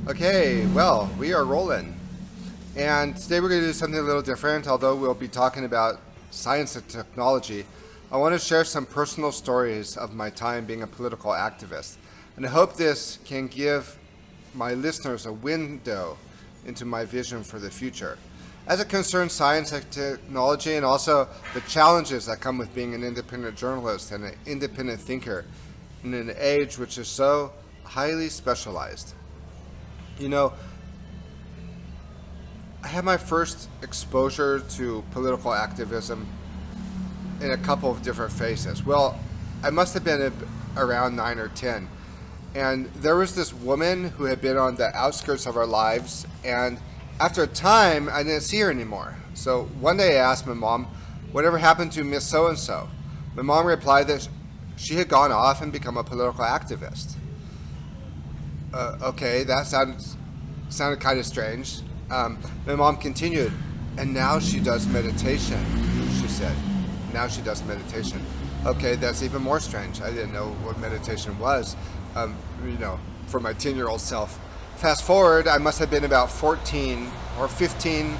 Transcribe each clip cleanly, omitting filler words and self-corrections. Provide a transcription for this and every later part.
Okay, well, we are rolling. And today we're going to do something a little different, although we'll be talking about science and technology. I want to share some personal stories of my time being a political activist. And I hope this can give my listeners a window into my vision for the future. As it concerns science and technology and also the challenges that come with being an independent journalist and an independent thinker in an age which is so highly specialized. You know, I had my first exposure to political activism in a couple of different phases. Well, I must have been around 9 or 10. And there was this woman who had been on the outskirts of our lives. And after a time, I didn't see her anymore. So one day I asked my mom, whatever happened to Miss So and so? My mom replied that she had gone off and become a political activist. Okay, that sounded kind of strange. My mom continued, and now she does meditation, she said. Now she does meditation. Okay, that's even more strange. I didn't know what meditation was, for my 10-year-old self. Fast forward, I must have been about 14 or 15,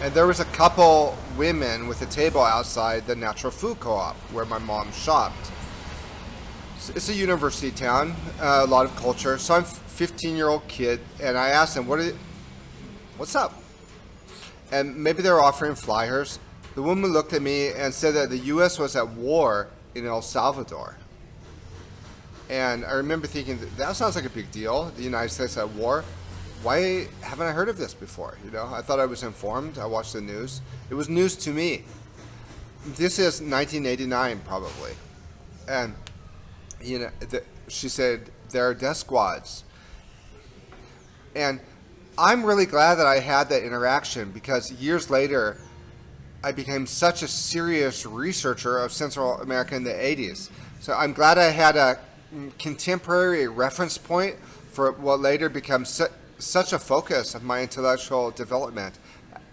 and there was a couple women with a table outside the Natural Food Co-op where my mom shopped. It's a university town, a lot of culture. So I'm a 15-year-old kid, and I asked them, what's up? And maybe they were offering flyers. The woman looked at me and said that the U.S. was at war in El Salvador. And I remember thinking, that sounds like a big deal, the United States at war. Why haven't I heard of this before? I thought I was informed. I watched the news. It was news to me. This is 1989, probably. And she said there are death squads, and I'm really glad that I had that interaction because years later I became such a serious researcher of Central America in the 80s. So I'm glad I had a contemporary reference point for what later becomes such a focus of my intellectual development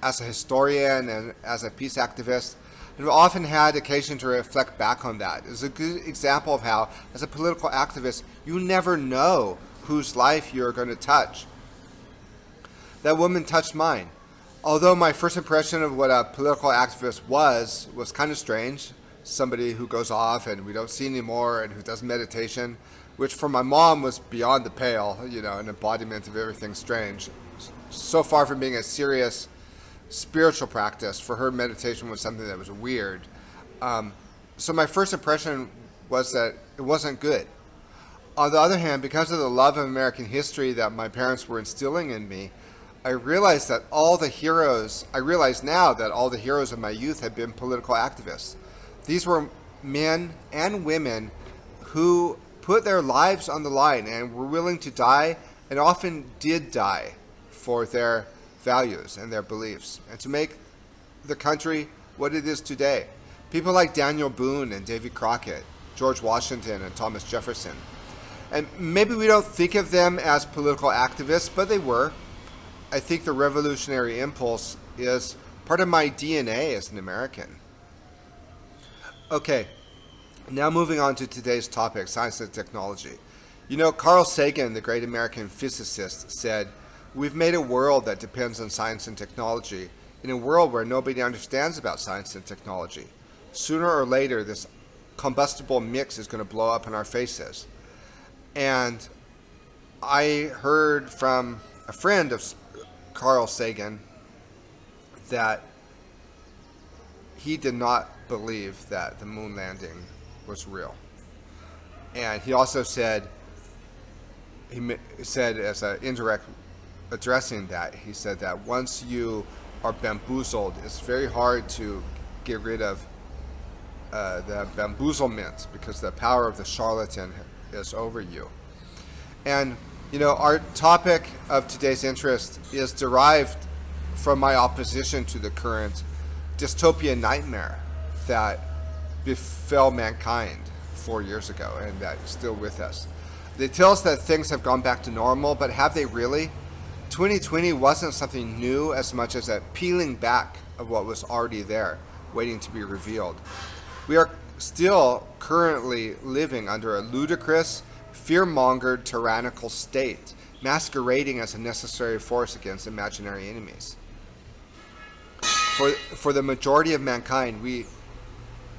as a historian and as a peace activist. I've often had occasion to reflect back on that. It's a good example of how, as a political activist, you never know whose life you're going to touch. That woman touched mine. Although my first impression of what a political activist was kind of strange. Somebody who goes off and we don't see anymore and who does meditation, which for my mom was beyond the pale, an embodiment of everything strange. So far from being a serious spiritual practice, for her meditation was something that was weird. So my first impression was that it wasn't good. On the other hand, because of the love of American history that my parents were instilling in me, I realized now that all the heroes of my youth had been political activists. These were men and women who put their lives on the line and were willing to die, and often did die, for their values and their beliefs, and to make the country what it is today. People like Daniel Boone and Davy Crockett, George Washington and Thomas Jefferson. And maybe we don't think of them as political activists, but they were. I think the revolutionary impulse is part of my DNA as an American. Okay, now moving on to today's topic, science and technology. Carl Sagan, the great American physicist, said, "We've made a world that depends on science and technology, in a world where nobody understands about science and technology. Sooner or later, this combustible mix is going to blow up in our faces." And I heard from a friend of Carl Sagan that he did not believe that the moon landing was real. And he also said as an indirect addressing that, he said that once you are bamboozled, it's very hard to get rid of the bamboozlement because the power of the charlatan is over you. And, our topic of today's interest is derived from my opposition to the current dystopian nightmare that befell mankind 4 years ago and that is still with us. They tell us that things have gone back to normal, but have they really? 2020 wasn't something new as much as a peeling back of what was already there, waiting to be revealed. We are still currently living under a ludicrous fear-mongered tyrannical state, masquerading as a necessary force against imaginary enemies. For the majority of mankind,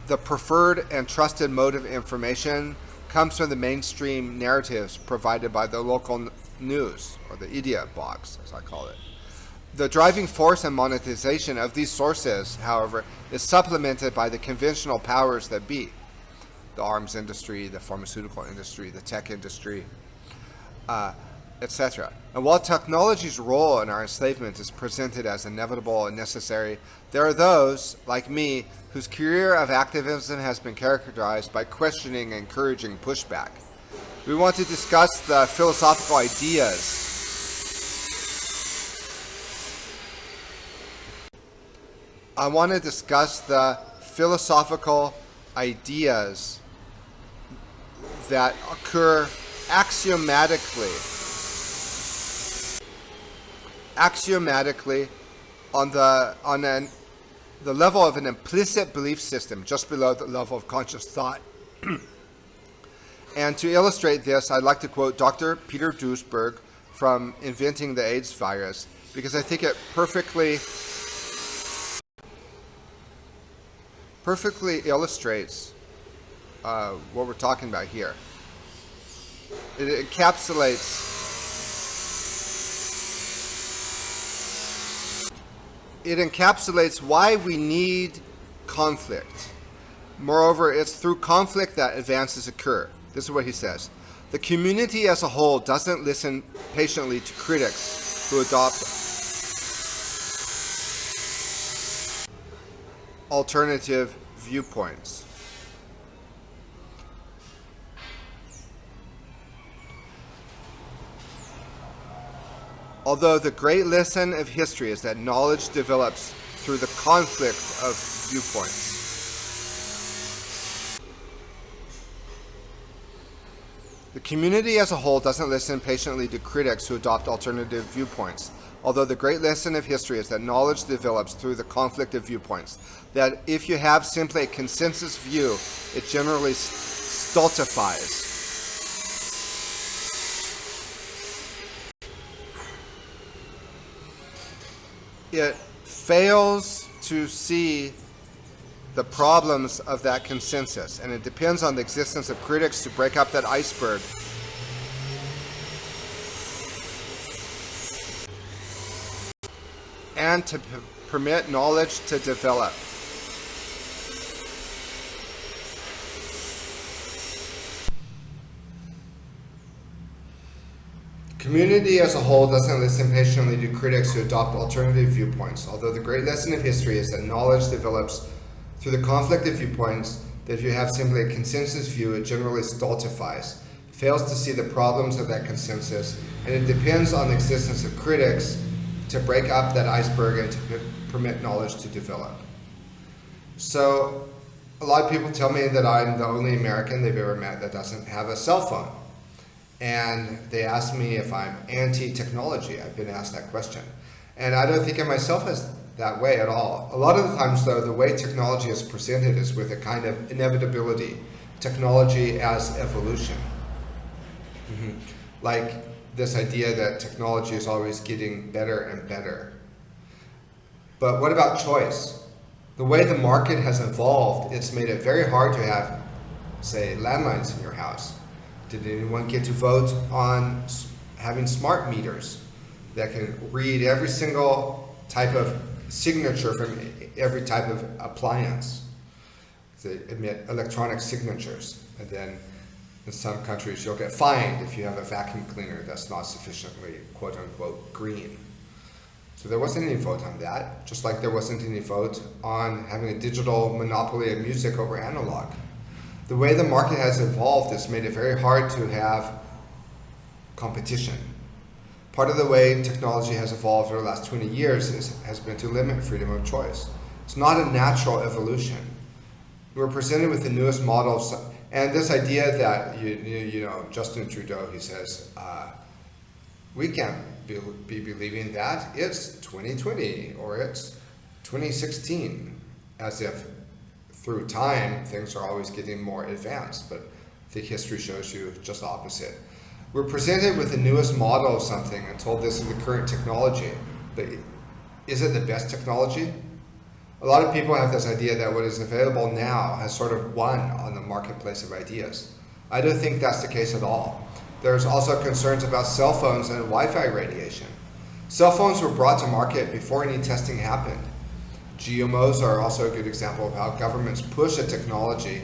the preferred and trusted mode of information comes from the mainstream narratives provided by the local news, or the idiot box, as I call it. The driving force and monetization of these sources, however, is supplemented by the conventional powers that be. The arms industry, the pharmaceutical industry, the tech industry, etc. And while technology's role in our enslavement is presented as inevitable and necessary, there are those, like me, whose career of activism has been characterized by questioning and encouraging pushback. We want to discuss the philosophical ideas I want to discuss the philosophical ideas that occur axiomatically on the level of an implicit belief system, just below the level of conscious thought. And to illustrate this, I'd like to quote Dr. Peter Duesberg from Inventing the AIDS Virus, because I think it perfectly illustrates what we're talking about here. It encapsulates why we need conflict. Moreover, it's through conflict that advances occur. This is what he says. The community as a whole doesn't listen patiently to critics who adopt alternative viewpoints. Although the great lesson of history is that knowledge develops through the conflict of viewpoints. The community as a whole doesn't listen patiently to critics who adopt alternative viewpoints. Although the great lesson of history is that knowledge develops through the conflict of viewpoints. That if you have simply a consensus view, it generally stultifies. It fails to see the problems of that consensus, and it depends on the existence of critics to break up that iceberg. And to permit knowledge to develop. Community as a whole doesn't listen patiently to critics who adopt alternative viewpoints, although the great lesson of history is that knowledge develops through the conflict of viewpoints, that if you have simply a consensus view, it generally stultifies, fails to see the problems of that consensus, and it depends on the existence of critics to break up that iceberg and to permit knowledge to develop. So, a lot of people tell me that I'm the only American they've ever met that doesn't have a cell phone. And they ask me if I'm anti-technology. I've been asked that question. And I don't think of myself as that way at all. A lot of the times, though, the way technology is presented is with a kind of inevitability. Technology as evolution. Like this idea that technology is always getting better and better. But what about choice? The way the market has evolved, it's made it very hard to have, say, landlines in your house. Did anyone get to vote on having smart meters that can read every single type of signature from every type of appliance? They emit electronic signatures, and then in some countries you'll get fined if you have a vacuum cleaner that's not sufficiently quote-unquote green. So there wasn't any vote on that, just like there wasn't any vote on having a digital monopoly of music over analog. The way the market has evolved has made it very hard to have competition. Part of the way technology has evolved over the last 20 years has been to limit freedom of choice. It's not a natural evolution. We're presented with the newest models, and this idea that, you know, Justin Trudeau, he says, we can't be believing that it's 2020 or it's 2016, as if through time things are always getting more advanced. But I think history shows you just the opposite. We're presented with the newest model of something and told this is the current technology, but is it the best technology? A lot of people have this idea that what is available now has sort of won on the marketplace of ideas. I don't think that's the case at all. There's also concerns about cell phones and Wi-Fi radiation. Cell phones were brought to market before any testing happened. GMOs are also a good example of how governments push a technology,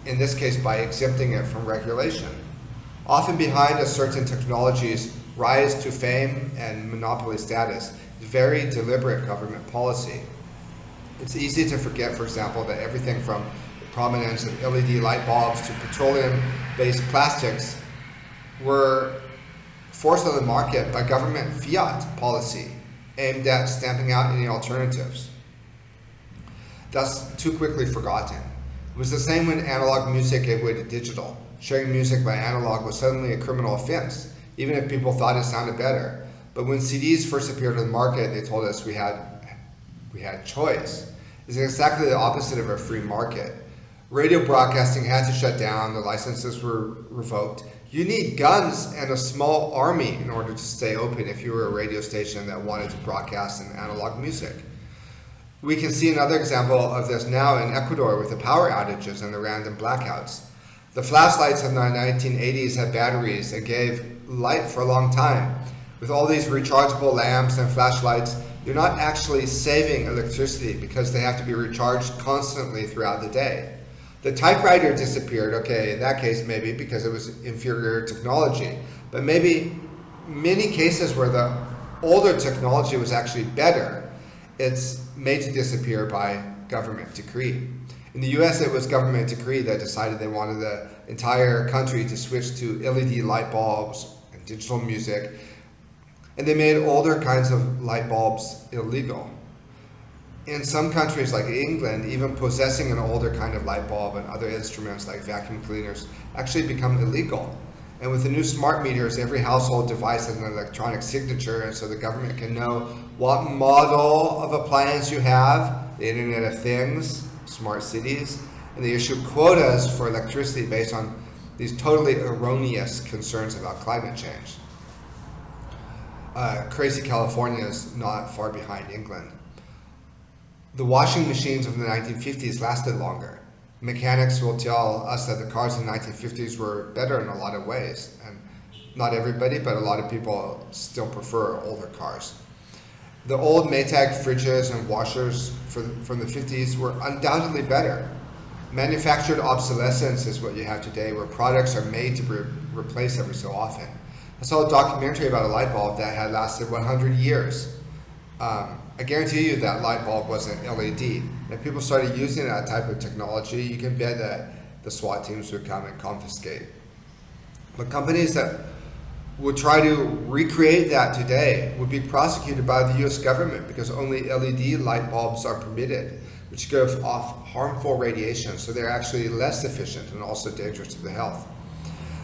in this case by exempting it from regulation. Often behind a certain technology's rise to fame and monopoly status is very deliberate government policy. It's easy to forget, for example, that everything from the prominence of LED light bulbs to petroleum-based plastics were forced on the market by government fiat policy aimed at stamping out any alternatives. Thus, too quickly forgotten. It was the same when analog music gave way to digital. Sharing music by analog was suddenly a criminal offense, even if people thought it sounded better. But when CDs first appeared on the market, they told us we had choice. It's exactly the opposite of a free market. Radio broadcasting had to shut down, the licenses were revoked. You need guns and a small army in order to stay open if you were a radio station that wanted to broadcast in analog music. We can see another example of this now in Ecuador with the power outages and the random blackouts. The flashlights of the 1980s had batteries and gave light for a long time. With all these rechargeable lamps and flashlights, you're not actually saving electricity because they have to be recharged constantly throughout the day. The typewriter disappeared, okay, in that case maybe because it was inferior technology, but maybe many cases where the older technology was actually better, it's made to disappear by government decree. In the US, it was government decree that decided they wanted the entire country to switch to LED light bulbs and digital music, and they made older kinds of light bulbs illegal. In some countries like England, even possessing an older kind of light bulb and other instruments like vacuum cleaners actually become illegal. And with the new smart meters, every household device has an electronic signature, and so the government can know what model of appliance you have, the Internet of Things, smart cities, and they issue quotas for electricity based on these totally erroneous concerns about climate change. Crazy California is not far behind England. The washing machines of the 1950s lasted longer. Mechanics will tell us that the cars in the 1950s were better in a lot of ways. And not everybody, but a lot of people still prefer older cars. The old Maytag fridges and washers from the 50s were undoubtedly better. Manufactured obsolescence is what you have today, where products are made to be replaced every so often. I saw a documentary about a light bulb that had lasted 100 years. I guarantee you that light bulb wasn't LED. If people started using that type of technology, you can bet that the SWAT teams would come and confiscate. But companies that would try to recreate that today would be prosecuted by the US government because only LED light bulbs are permitted, which give off harmful radiation, so they're actually less efficient and also dangerous to the health.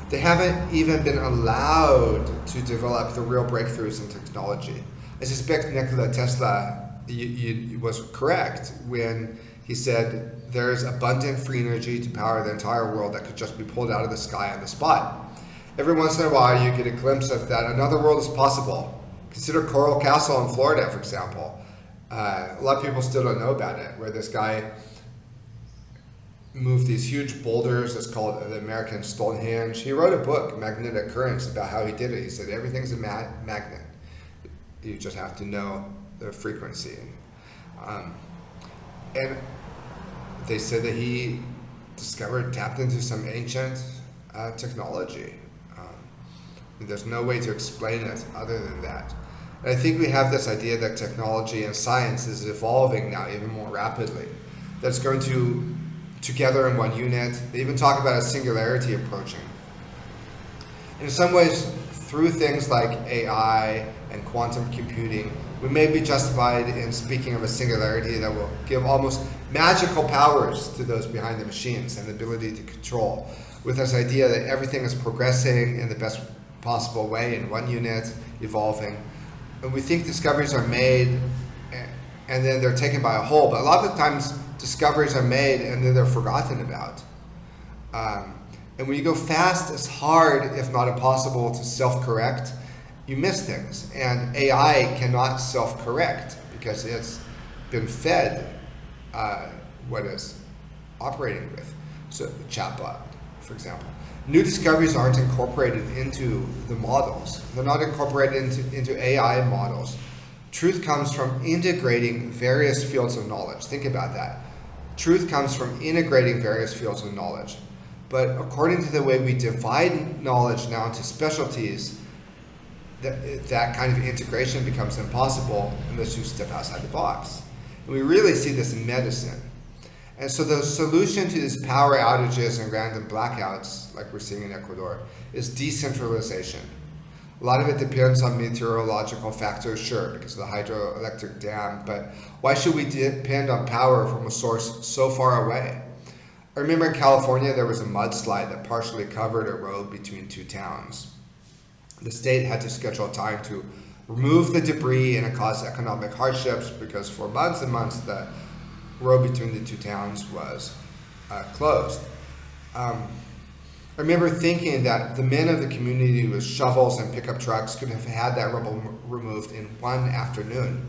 They haven't even been allowed to develop the real breakthroughs in technology. I suspect Nikola Tesla was correct when he said there is abundant free energy to power the entire world that could just be pulled out of the sky on the spot. Every once in a while you get a glimpse of that another world is possible. Consider Coral Castle in Florida, for example. A lot of people still don't know about it, where this guy moved these huge boulders. It's called the American Stonehenge. He wrote a book, Magnetic Currents, about how he did it. He said everything's a magnet. You just have to know the frequency. And they said that he tapped into some ancient technology. There's no way to explain it other than that. And I think we have this idea that technology and science is evolving now even more rapidly. That's going to together in one unit. They even talk about a singularity approaching. In some ways, through things like AI and quantum computing, we may be justified in speaking of a singularity that will give almost magical powers to those behind the machines and the ability to control, with this idea that everything is progressing in the best possible way in one unit, evolving. And we think discoveries are made and then they're taken by a whole, but a lot of the times discoveries are made and then they're forgotten about. And when you go fast, it's hard, if not impossible, to self-correct. You miss things. And AI cannot self-correct because it's been fed what it's operating with. So the chatbot, for example. New discoveries aren't incorporated into the models. They're not incorporated into AI models. Truth comes from integrating various fields of knowledge. Think about that. Truth comes from integrating various fields of knowledge. But according to the way we divide knowledge now into specialties, that kind of integration becomes impossible unless you step outside the box. And we really see this in medicine. And so the solution to these power outages and random blackouts, like we're seeing in Ecuador, is decentralization. A lot of it depends on meteorological factors, sure, because of the hydroelectric dam, but why should we depend on power from a source so far away? I remember in California there was a mudslide that partially covered a road between two towns. The state had to schedule time to remove the debris, and it caused economic hardships because for months and months the road between the two towns was closed. I remember thinking that the men of the community with shovels and pickup trucks could have had that rubble removed in one afternoon.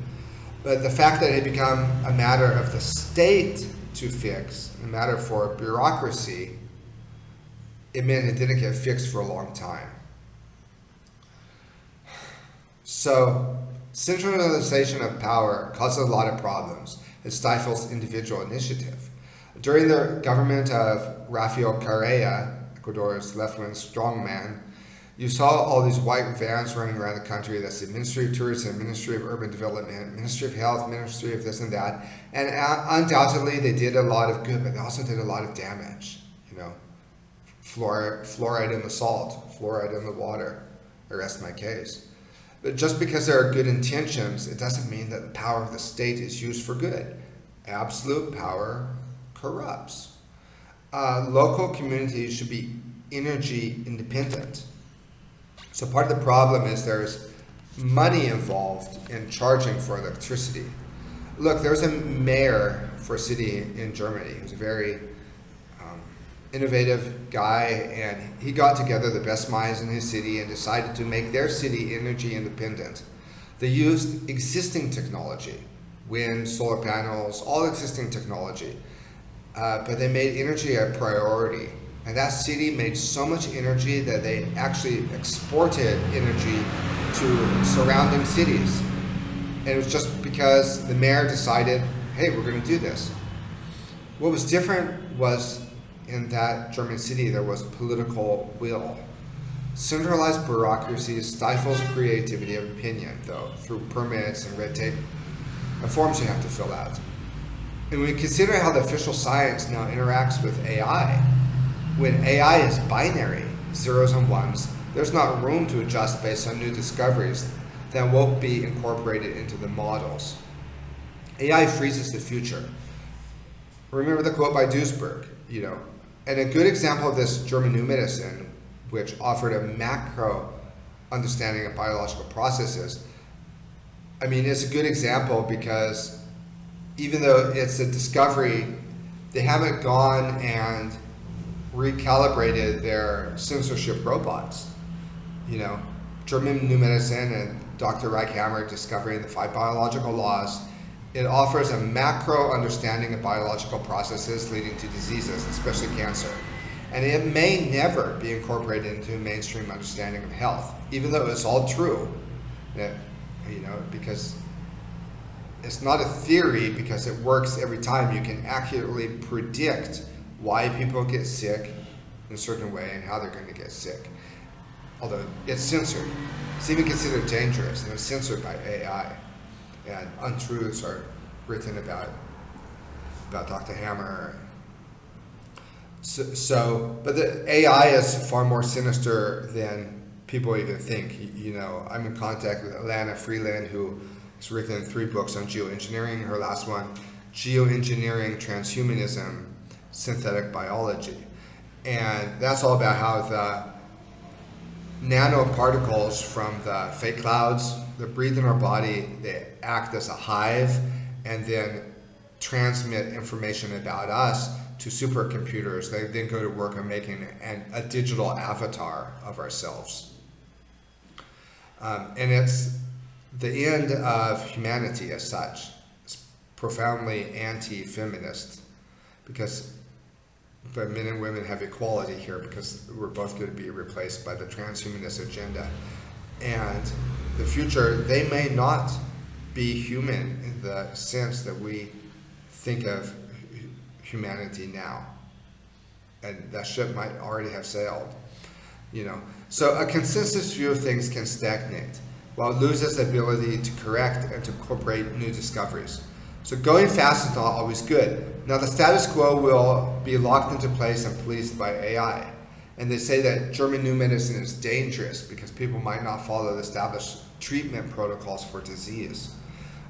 But the fact that it had become a matter of the state to fix, a matter for bureaucracy, it meant it didn't get fixed for a long time. So centralization of power causes a lot of problems. It stifles individual initiative. During the government of Rafael Correa, Ecuador's left-wing strongman, you saw all these white vans running around the country. That's the Ministry of Tourism, Ministry of Urban Development, Ministry of Health, Ministry of this and that. And undoubtedly, they did a lot of good, but they also did a lot of damage. You know, fluoride in the salt, fluoride in the water. I rest my case. But just because there are good intentions, it doesn't mean that the power of the state is used for good. Absolute power corrupts. Local communities should be energy independent. So part of the problem is there's money involved in charging for electricity. Look, there's a mayor for a city in Germany who's a very innovative guy, and he got together the best minds in his city and decided to make their city energy independent. They used existing technology, wind, solar panels, all existing technology, but they made energy a priority. And that city made so much energy that they actually exported energy to surrounding cities. And it was just because the mayor decided, hey, we're going to do this. What was different was in that German city there was political will. Centralized bureaucracy stifles creativity of opinion, though, through permits and red tape and forms you have to fill out. And when we consider how the official science now interacts with AI, when AI is binary, zeros and ones, there's not room to adjust based on new discoveries that won't be incorporated into the models. AI freezes the future. Remember the quote by Duisberg, and a good example of this German New Medicine, which offered a macro understanding of biological processes. I mean, it's a good example because even though it's a discovery, they haven't gone and recalibrated their censorship robots. German New Medicine and Dr. Reichhammer discovering the 5 biological laws, it offers a macro understanding of biological processes leading to diseases, especially cancer. And it may never be incorporated into a mainstream understanding of health, even though it's all true, because it's not a theory, because it works every time. You can accurately predict why people get sick in a certain way and how they're going to get sick. Although it's censored. It's even considered dangerous, and it's censored by AI. And untruths are written about Dr. Hammer. But the AI is far more sinister than people even think. I'm in contact with Alana Freeland, who has written 3 books on geoengineering. Her last one, Geoengineering, Transhumanism, Synthetic Biology. And that's all about how the nanoparticles from the fake clouds that breathe in our body, they act as a hive and then transmit information about us to supercomputers. They then go to work on making a digital avatar of ourselves. And it's the end of humanity as such. It's profoundly anti-feminist, but men and women have equality here because we're both going to be replaced by the transhumanist agenda. And the future, they may not be human in the sense that we think of humanity now. And that ship might already have sailed, So a consensus view of things can stagnate, while it loses the ability to correct and to incorporate new discoveries. So going fast is not always good. Now the status quo will be locked into place and policed by AI. And they say that German new medicine is dangerous because people might not follow the established treatment protocols for disease.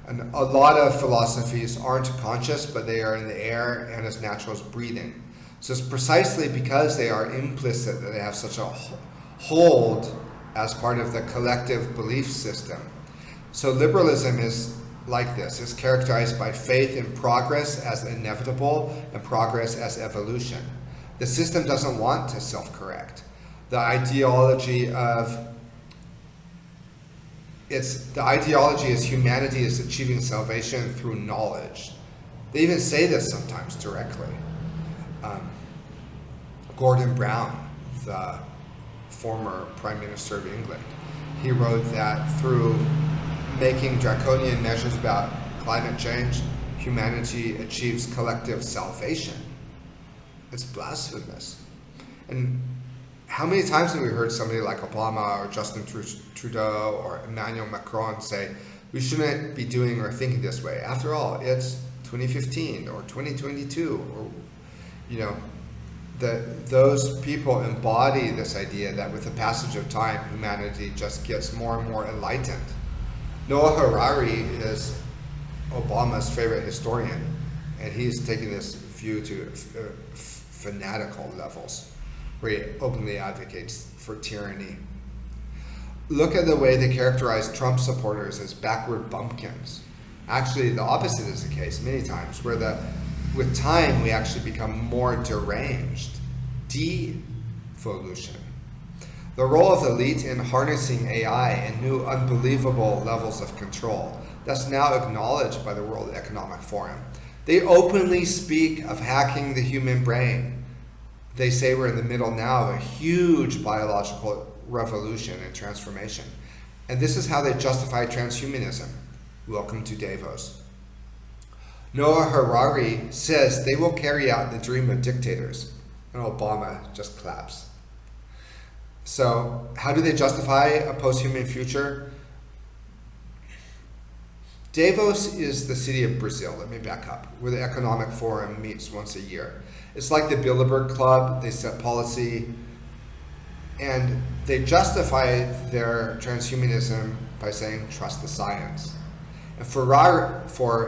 And a lot of philosophies aren't conscious, but they are in the air and as natural as breathing. So it's precisely because they are implicit that they have such a hold as part of the collective belief system. So liberalism is like this. It's characterized by faith in progress as inevitable and progress as evolution. The system doesn't want to self-correct. The ideology is humanity is achieving salvation through knowledge. They even say this sometimes directly. Gordon Brown, the former Prime Minister of England, he wrote that through making draconian measures about climate change, humanity achieves collective salvation. It's blasphemous. And how many times have we heard somebody like Obama or Justin Trudeau or Emmanuel Macron say, we shouldn't be doing or thinking this way. After all, it's 2015 or 2022, or, those people embody this idea that with the passage of time, humanity just gets more and more enlightened. Noah Harari is Obama's favorite historian, and he's taking this view to fanatical levels, where he openly advocates for tyranny. Look at the way they characterize Trump supporters as backward bumpkins. Actually, the opposite is the case many times, where with time we actually become more deranged. Devolution. The role of the elite in harnessing AI and new unbelievable levels of control, that's now acknowledged by the World Economic Forum. They openly speak of hacking the human brain. They say we're in the middle now of a huge biological revolution and transformation. And this is how they justify transhumanism. Welcome to Davos. Noah Harari says they will carry out the dream of dictators, and Obama just claps. So how do they justify a post-human future? Davos is the city of Brazil, let me back up, where the Economic Forum meets once a year. It's like the Bilderberg Club. They set policy, and they justify their transhumanism by saying, trust the science. And for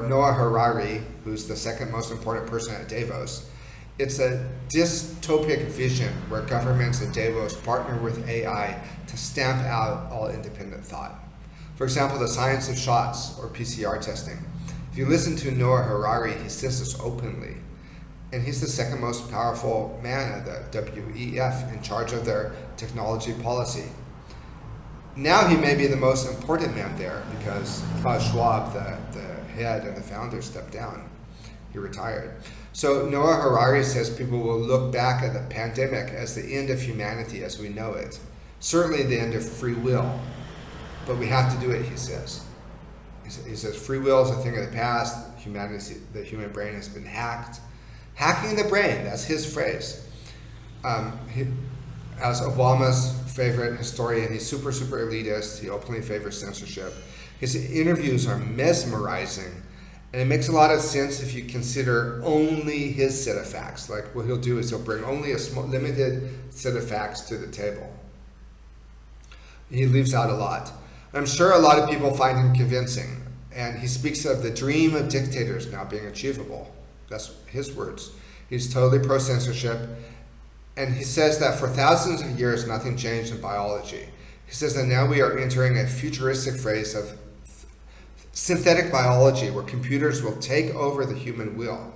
Noah Harari, who's the second most important person at Davos, it's a dystopic vision where governments at Davos partner with AI to stamp out all independent thought. For example, the science of shots or PCR testing. If you listen to Noah Harari, he says this openly. And he's the second most powerful man at the WEF in charge of their technology policy. Now he may be the most important man there because Klaus Schwab, the head and the founder, stepped down. He retired. So Noah Harari says people will look back at the pandemic as the end of humanity as we know it. Certainly the end of free will. But we have to do it, he says. He says free will is a thing of the past. The human brain has been hacked. Hacking the brain, that's his phrase. As Obama's favorite historian, he's super elitist. He openly favors censorship. His interviews are mesmerizing, and it makes a lot of sense if you consider only his set of facts. Like what he'll do is he'll bring only a limited set of facts to the table. He leaves out a lot. I'm sure a lot of people find him convincing, and he speaks of the dream of dictators now being achievable. That's his words. He's totally pro-censorship. And he says that for thousands of years, nothing changed in biology. He says that now we are entering a futuristic phase of synthetic biology where computers will take over the human will.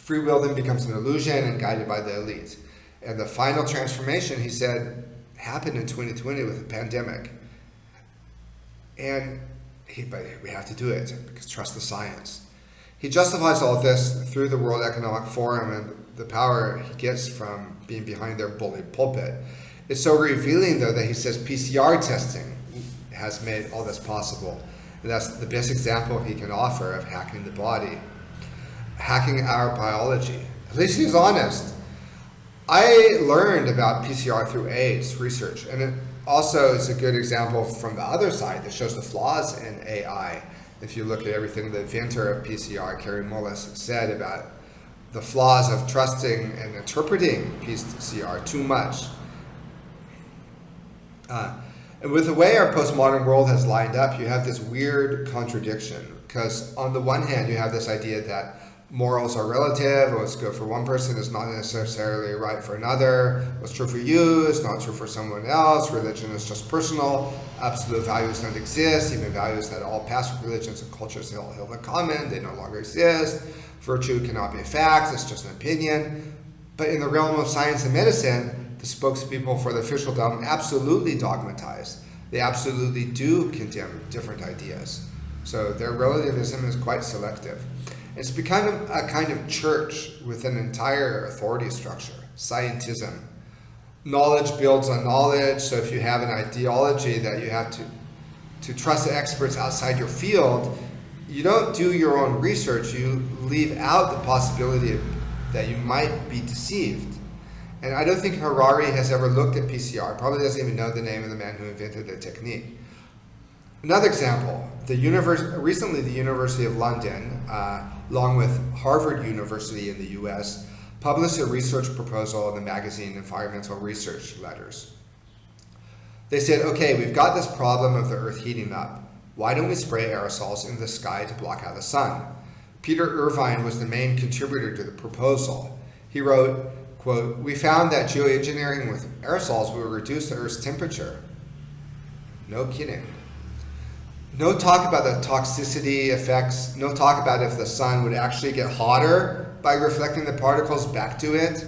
Free will then becomes an illusion and guided by the elite. And the final transformation, he said, happened in 2020 with the pandemic. But we have to do it because trust the science. He justifies all this through the World Economic Forum and the power he gets from being behind their bullied pulpit. It's so revealing, though, that he says PCR testing has made all this possible. And that's the best example he can offer of hacking the body, hacking our biology. At least he's honest. I learned about PCR through AIDS research, and it also is a good example from the other side that shows the flaws in AI. If you look at everything the inventor of PCR, Kary Mullis, said about the flaws of trusting and interpreting PCR too much. And with the way our postmodern world has lined up, you have this weird contradiction. Because on the one hand, you have this idea that morals are relative. What's good for one person is not necessarily right for another. What's true for you is not true for someone else. Religion is just personal. Absolute values don't exist. Even values that all past religions and cultures held in common, they no longer exist. Virtue cannot be a fact. It's just an opinion. But in the realm of science and medicine, the spokespeople for the officialdom absolutely dogmatize. They absolutely do condemn different ideas. So their relativism is quite selective. It's become a kind of church with an entire authority structure, scientism. Knowledge builds on knowledge, so if you have an ideology that you have to trust the experts outside your field, you don't do your own research, you leave out the possibility that you might be deceived. And I don't think Harari has ever looked at PCR, probably doesn't even know the name of the man who invented the technique. Another example, recently the University of London, along with Harvard University in the US, published a research proposal in the magazine Environmental Research Letters. They said, okay, we've got this problem of the Earth heating up. Why don't we spray aerosols in the sky to block out the sun? Peter Irvine was the main contributor to the proposal. He wrote, quote, we found that geoengineering with aerosols will reduce the Earth's temperature. No kidding. No talk about the toxicity effects, no talk about if the sun would actually get hotter by reflecting the particles back to it,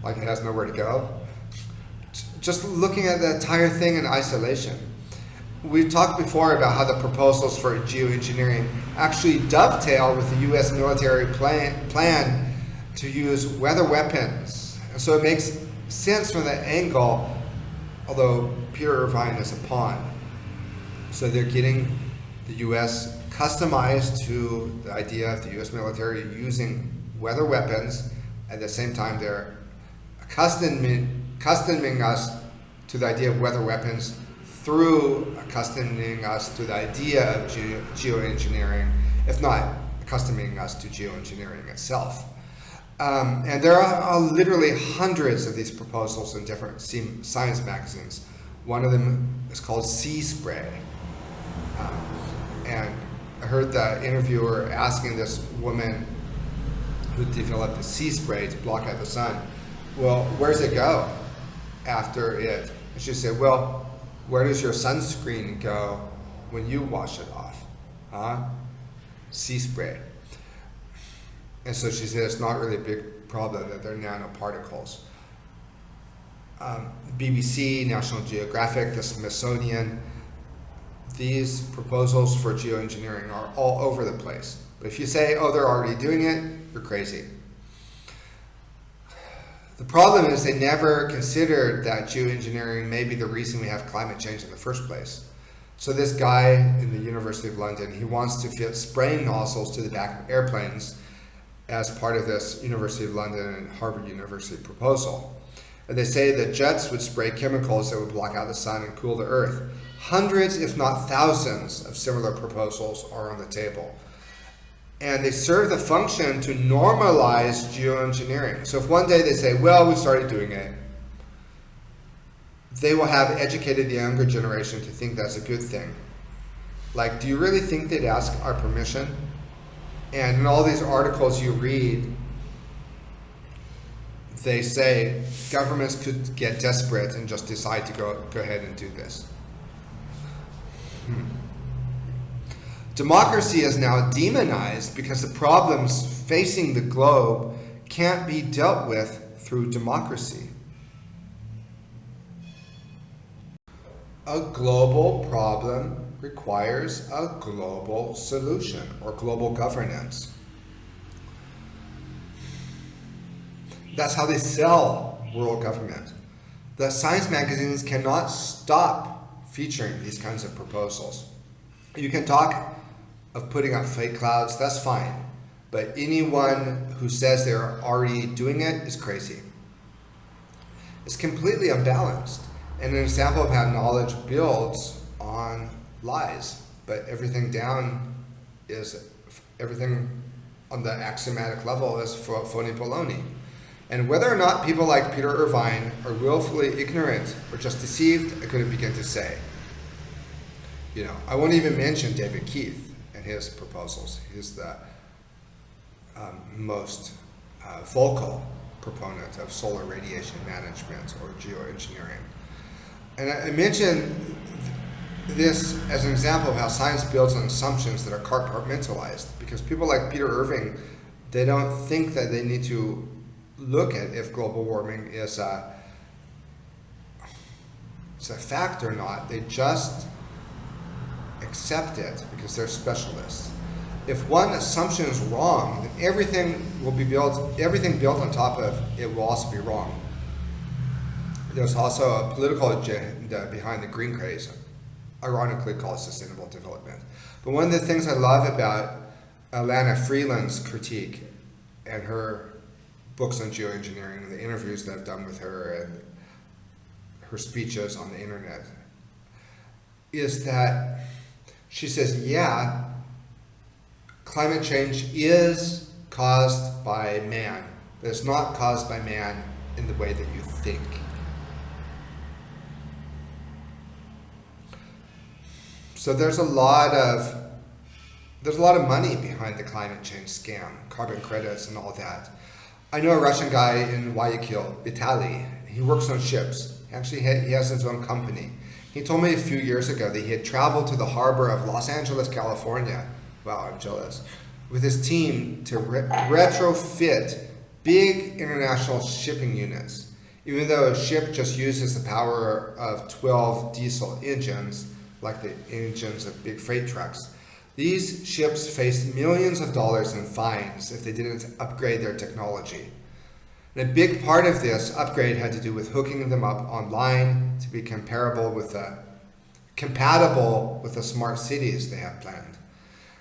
like it has nowhere to go. Just looking at the entire thing in isolation. We've talked before about how the proposals for geoengineering actually dovetail with the US military plan to use weather weapons. And so it makes sense from that angle, although Peter Irvine is a pawn. So they're getting the US customized to the idea of the US military using weather weapons. At the same time, they're accustoming us to the idea of weather weapons through accustoming us to the idea of geoengineering, if not accustoming us to geoengineering itself. And there are literally hundreds of these proposals in different science magazines. One of them is called Sea Spray. And I heard the interviewer asking this woman who developed the sea spray to block out the sun, well, where does it go after it? And she said, well, where does your sunscreen go when you wash it off? Sea spray. And so she said it's not really a big problem that they're nanoparticles. BBC, National Geographic, the Smithsonian, these proposals for geoengineering are all over the place. But if you say, oh, they're already doing it, you're crazy. The problem is they never considered that geoengineering may be the reason we have climate change in the first place. So this guy in the University of London, he wants to fit spraying nozzles to the back of airplanes as part of this University of London and Harvard University proposal. And they say that jets would spray chemicals that would block out the sun and cool the earth. Hundreds, if not thousands, of similar proposals are on the table. And they serve the function to normalize geoengineering. So if one day they say, well, we started doing it, they will have educated the younger generation to think that's a good thing. Like, do you really think they'd ask our permission? And in all these articles you read, they say governments could get desperate and just decide to go ahead and do this. Democracy is now demonized because the problems facing the globe can't be dealt with through democracy. A global problem requires a global solution or global governance. That's how they sell world government. The science magazines cannot stop featuring these kinds of proposals. You can talk of putting up fake clouds, that's fine. But anyone who says they're already doing it is crazy. It's completely unbalanced and an example of how knowledge builds on lies. But everything on the axiomatic level is phony baloney. And whether or not people like Peter Irvine are willfully ignorant or just deceived, I couldn't begin to say. I won't even mention David Keith and his proposals. He's the most vocal proponent of solar radiation management or geoengineering. And I mention this as an example of how science builds on assumptions that are compartmentalized, because people like Peter Irving, they don't think that they need to look at if global warming is a fact or not. They just accept it because they're specialists. If one assumption is wrong, then everything built on top of it will also be wrong. There's also a political agenda behind the green craze, ironically called sustainable development. But one of the things I love about Alana Freeland's critique and her books on geoengineering and the interviews that I've done with her and her speeches on the internet is that she says, yeah, climate change is caused by man, but it's not caused by man in the way that you think. So there's a lot of money behind the climate change scam, carbon credits and all that. I know a Russian guy in Guayaquil, Vitaly. He works on ships. Actually, he has his own company. He told me a few years ago that he had traveled to the harbor of Los Angeles, California. Wow, I'm jealous. With his team to retrofit big international shipping units. Even though a ship just uses the power of 12 diesel engines, like the engines of big freight trucks, these ships faced millions of dollars in fines if they didn't upgrade their technology. And a big part of this upgrade had to do with hooking them up online to be compatible with the smart cities they have planned.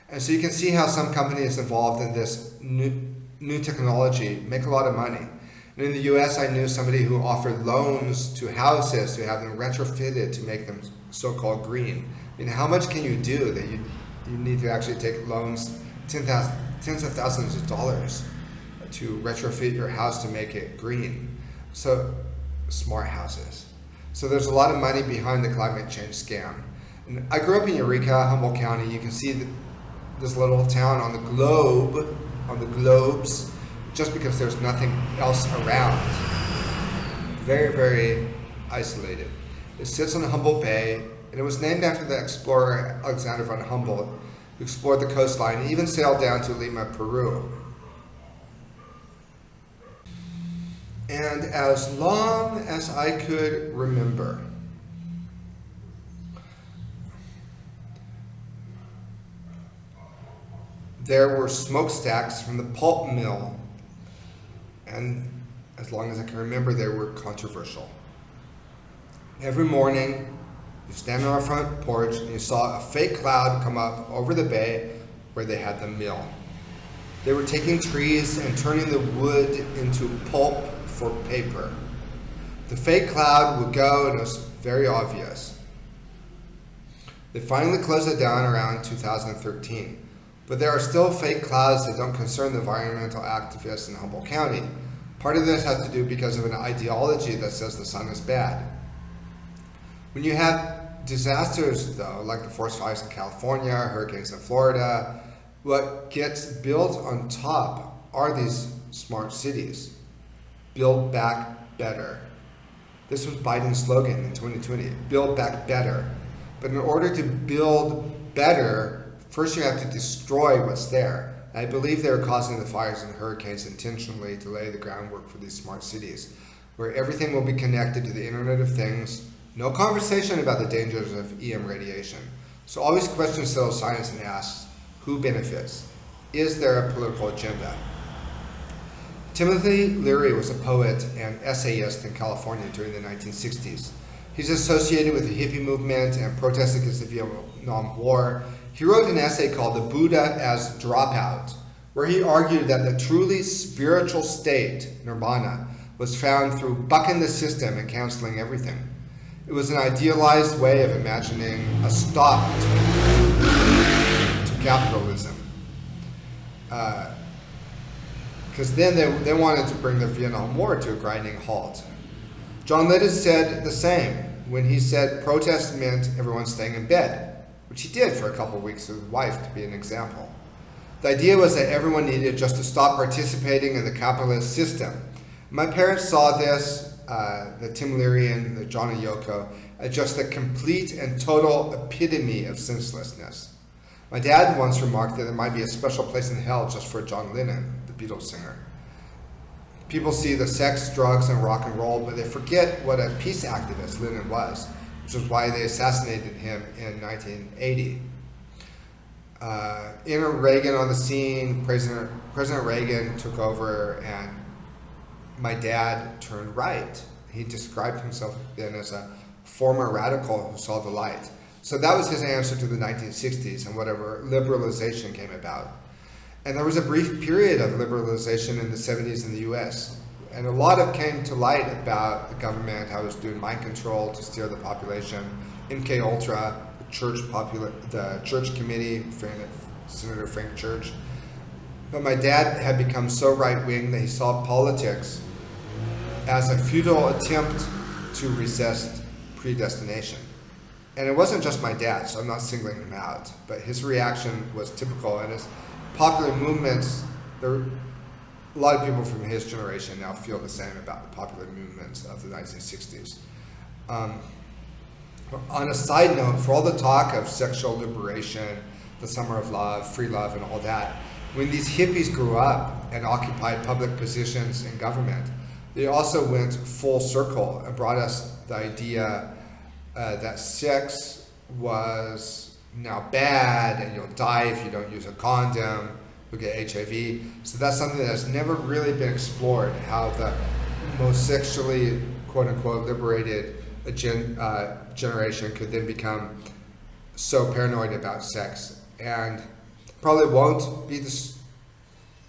And so you can see how some companies involved in this new technology make a lot of money. And in the US, I knew somebody who offered loans to houses to have them retrofitted to make them so-called green. I mean, how much can you do that you need to actually take loans, tens of thousands of dollars to retrofit your house to make it green? So, smart houses. So there's a lot of money behind the climate change scam. And I grew up in Eureka, Humboldt County. You can see this little town on the globes, just because there's nothing else around. Very, very isolated. It sits on the Humboldt Bay, and it was named after the explorer Alexander von Humboldt, who explored the coastline and even sailed down to Lima, Peru. And as long as I could remember, there were smokestacks from the pulp mill, and as long as I can remember, they were controversial. Every morning, you stand on our front porch and you saw a fake cloud come up over the bay where they had the mill. They were taking trees and turning the wood into pulp for paper. The fake cloud would go, and it was very obvious. They finally closed it down around 2013. But there are still fake clouds that don't concern the environmental activists in Humboldt County. Part of this has to do because of an ideology that says the sun is bad. When you have disasters, though, like the forest fires in California, hurricanes in Florida, what gets built on top are these smart cities. Build back better. This was Biden's slogan in 2020, build back better. But in order to build better first you have to destroy what's there. I believe they're causing the fires and hurricanes intentionally to lay the groundwork for these smart cities, where everything will be connected to the Internet of Things. No conversation about the dangers of EM radiation. So always question civil science and ask, who benefits? Is there a political agenda? Timothy Leary was a poet and essayist in California during the 1960s. He's associated with the hippie movement and protest against the Vietnam War. He wrote an essay called The Buddha as Dropout, where he argued that the truly spiritual state, nirvana, was found through bucking the system and canceling everything. It was an idealized way of imagining a stop to capitalism. Because then they wanted to bring the Vietnam War to a grinding halt. John Lennon said the same when he said protest meant everyone staying in bed, which he did for a couple of weeks with his wife to be an example. The idea was that everyone needed just to stop participating in the capitalist system. My parents saw this, the Tim Leary and the John and Yoko, as just the complete and total epitome of senselessness. My dad once remarked that there might be a special place in hell just for John Lennon, the Beatles singer. People see the sex, drugs, and rock and roll, but they forget what a peace activist Lennon was, which is why they assassinated him in 1980. Enter Reagan on the scene. President Reagan took over, and my dad turned right. He described himself then as a former radical who saw the light. So that was his answer to the 1960s and whatever liberalization came about. And there was a brief period of liberalization in the 70s in the US. And a lot of came to light about the government, how it was doing mind control to steer the population. MK Ultra, the church committee, Senator Frank Church. But my dad had become so right-wing that he saw politics as a futile attempt to resist predestination. And it wasn't just my dad, so I'm not singling him out, but his reaction was typical. And his popular movements, a lot of people from his generation now feel the same about the popular movements of the 1960s. On a side note, for all the talk of sexual liberation, the summer of love, free love, and all that, when these hippies grew up and occupied public positions in government, they also went full circle and brought us the idea that sex was now bad and you'll die if you don't use a condom, you'll get HIV. So that's something that's never really been explored, how the most sexually, quote unquote, liberated generation could then become so paranoid about sex. And probably won't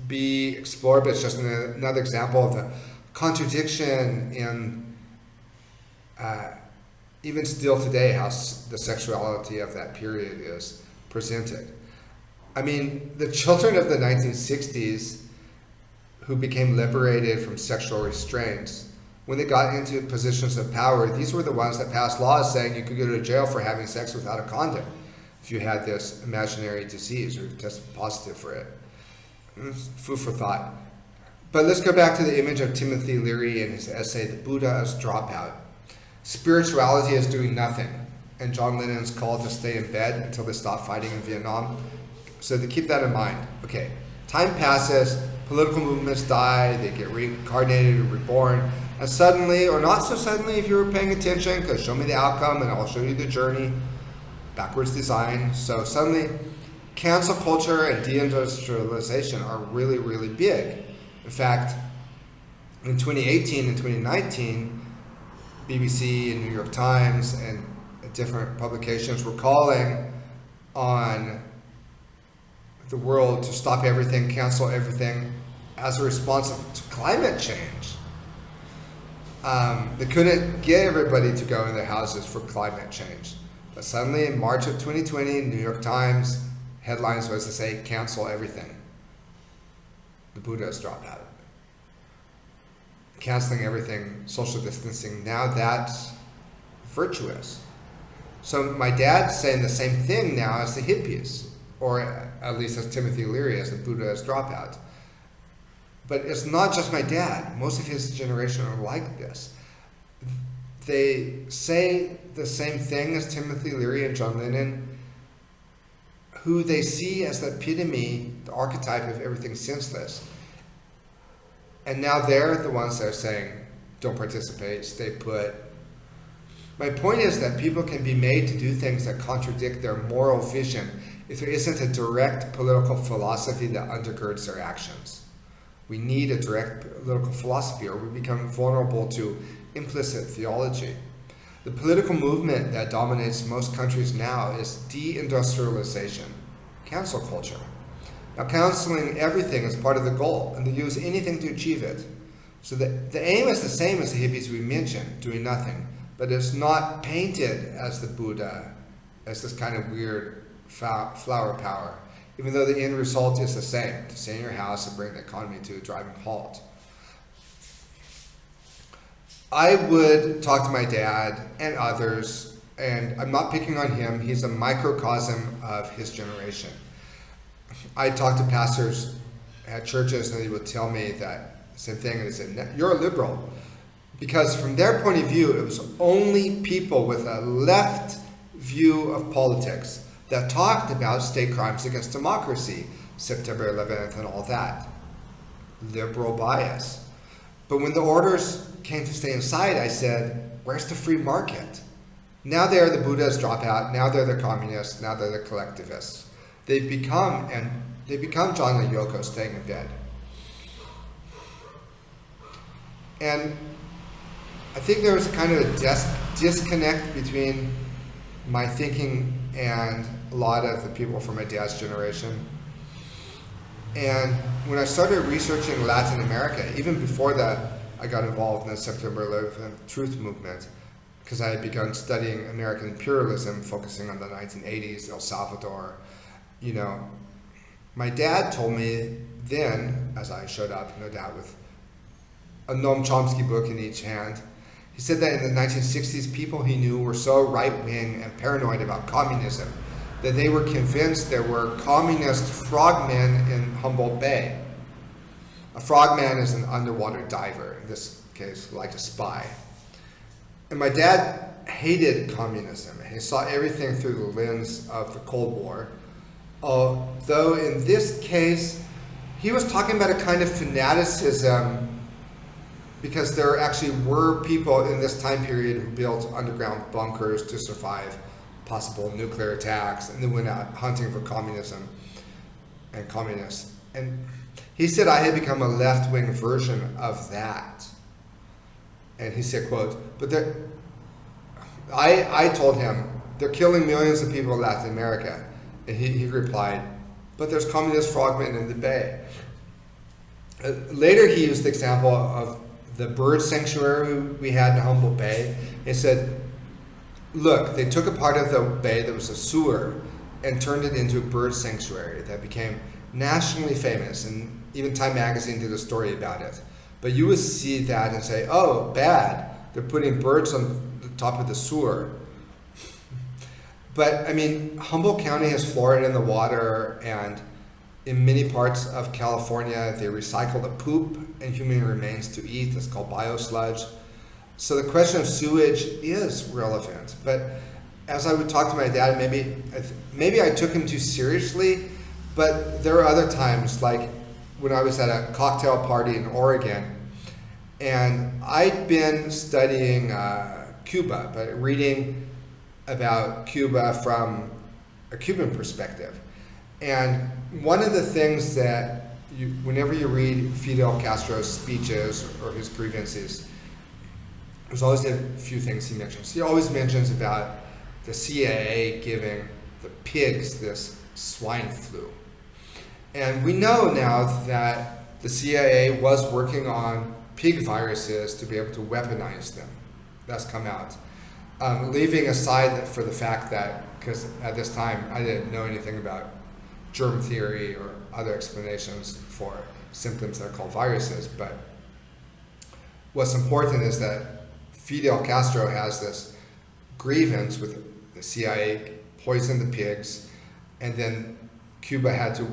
be explored, but it's just another example of the contradiction in even still today how the sexuality of that period is presented. I mean, the children of the 1960s who became liberated from sexual restraints, when they got into positions of power, these were the ones that passed laws saying you could go to jail for having sex without a condom if you had this imaginary disease or tested positive for it. Food for thought. But let's go back to the image of Timothy Leary in his essay, The Buddha as Dropout. Spirituality is doing nothing, and John Lennon's call to stay in bed until they stop fighting in Vietnam. So to keep that in mind. Okay, time passes, political movements die, they get reincarnated or reborn, and suddenly, or not so suddenly if you were paying attention, because show me the outcome and I'll show you the journey, backwards design. So suddenly, cancel culture and deindustrialization are really, really big. In fact, in 2018 and 2019, BBC and New York Times and different publications were calling on the world to stop everything, cancel everything as a response to climate change. They couldn't get everybody to go in their houses for climate change. But suddenly in March of 2020, New York Times headlines was to say, cancel everything. The Buddha has dropped out. Canceling everything, social distancing, now that's virtuous. So my dad's saying the same thing now as the hippies, or at least as Timothy Leary, as the Buddha as dropout. But it's not just my dad. Most of his generation are like this. They say the same thing as Timothy Leary and John Lennon, who they see as the epitome, the archetype of everything senseless. And now they're the ones that are saying, don't participate, stay put. My point is that people can be made to do things that contradict their moral vision if there isn't a direct political philosophy that undergirds their actions. We need a direct political philosophy, or we become vulnerable to implicit theology. The political movement that dominates most countries now is deindustrialization, cancel culture. Now, canceling everything is part of the goal, and they use anything to achieve it. So the aim is the same as the hippies we mentioned, doing nothing, but it's not painted as the Buddha, as this kind of weird flower power, even though the end result is the same, to stay in your house and bring the economy to a driving halt. I would talk to my dad and others, and I'm not picking on him, he's a microcosm of his generation. I talked to pastors at churches and they would tell me that same thing, and they said, you're a liberal. Because from their point of view, it was only people with a left view of politics that talked about state crimes against democracy, September 11th and all that. Liberal bias. But when the orders came to stay inside, I said, where's the free market? Now they're the Buddhas drop out, now they're the communists, now they're the collectivists. They've become John and Yoko staying in bed. And I think there was a kind of a disconnect between my thinking and a lot of the people from my dad's generation. And when I started researching Latin America, even before that, I got involved in the September 11th truth movement, because I had begun studying American imperialism, focusing on the 1980s, El Salvador. You know, my dad told me then, as I showed up, no doubt, with a Noam Chomsky book in each hand, he said that in the 1960s, people he knew were so right-wing and paranoid about communism that they were convinced there were communist frogmen in Humboldt Bay. A frogman is an underwater diver, in this case, like a spy. And my dad hated communism. He saw everything through the lens of the Cold War. Though in this case, he was talking about a kind of fanaticism because there actually were people in this time period who built underground bunkers to survive possible nuclear attacks, and then went out hunting for communism and communists. And he said I had become a left-wing version of that. And he said, quote, but I told him, they're killing millions of people in Latin America. And he replied, but there's communist frogmen in the bay. Later he used the example of the bird sanctuary we had in Humboldt Bay. He said, look, they took a part of the bay that was a sewer and turned it into a bird sanctuary that became nationally famous, and even Time Magazine did a story about it. But you would see that and say, oh, bad, they're putting birds on the top of the sewer. But I mean, Humboldt County has fluoride in the water, and in many parts of California, they recycle the poop and human remains to eat. It's called biosludge. So the question of sewage is relevant. But as I would talk to my dad, maybe I took him too seriously, but there are other times, like when I was at a cocktail party in Oregon, and I'd been studying Cuba, but reading about Cuba from a Cuban perspective. And one of the things that whenever you read Fidel Castro's speeches or his grievances, there's always a few things he mentions. He always mentions about the CIA giving the pigs this swine flu. And we know now that the CIA was working on pig viruses to be able to weaponize them. That's come out. Leaving aside for the fact that, because at this time I didn't know anything about germ theory or other explanations for symptoms that are called viruses, but what's important is that Fidel Castro has this grievance with the CIA, poisoned the pigs, and then Cuba had to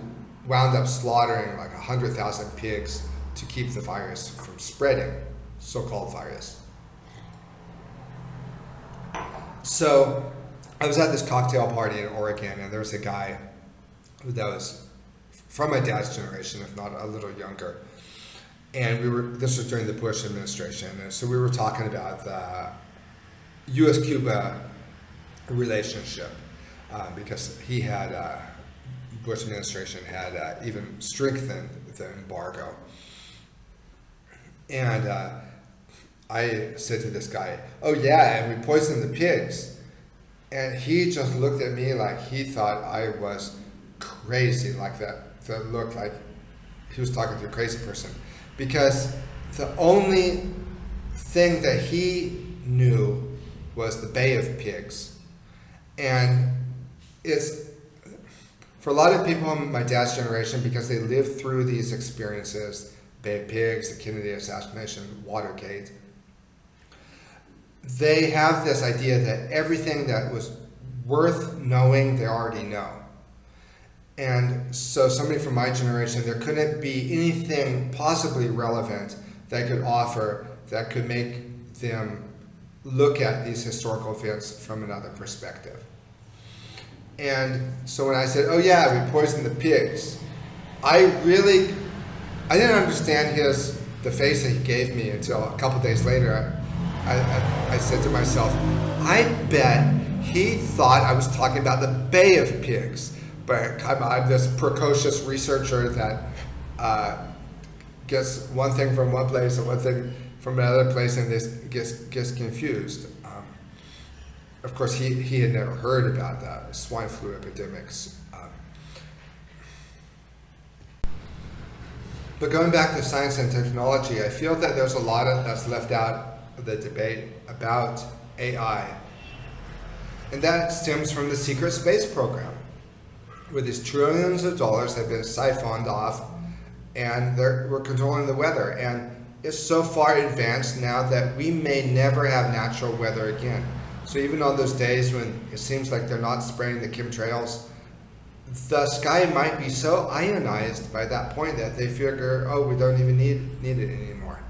wound up slaughtering like 100,000 pigs to keep the virus from spreading, so-called virus. So I was at this cocktail party in Oregon, and there was a guy that was from my dad's generation, if not a little younger. And this was during the Bush administration. And so we were talking about the U.S.-Cuba relationship because Bush administration had even strengthened the embargo. And I said to this guy, "Oh yeah, and we poisoned the pigs." And he just looked at me like he thought I was crazy, like that looked like he was talking to a crazy person. Because the only thing that he knew was the Bay of Pigs. And it's, for a lot of people in my dad's generation, because they lived through these experiences, Bay of Pigs, the Kennedy assassination, Watergate, they have this idea that everything that was worth knowing, they already know. And so somebody from my generation, there couldn't be anything possibly relevant that could offer that could make them look at these historical events from another perspective. And so when I said, "Oh yeah, we poisoned the pigs," I didn't understand the face that he gave me until a couple days later. I said to myself, I bet he thought I was talking about the Bay of Pigs. But I'm this precocious researcher that gets one thing from one place and one thing from another place, and this gets confused. Of course, he had never heard about the swine flu epidemics. But going back to science and technology, I feel that there's a lot that's left out of the debate about AI. And that stems from the secret space program, where these trillions of dollars have been siphoned off, and we're controlling the weather. And it's so far advanced now that we may never have natural weather again. So even on those days when it seems like they're not spraying the chemtrails, the sky might be so ionized by that point that they figure, oh, we don't even need it anymore.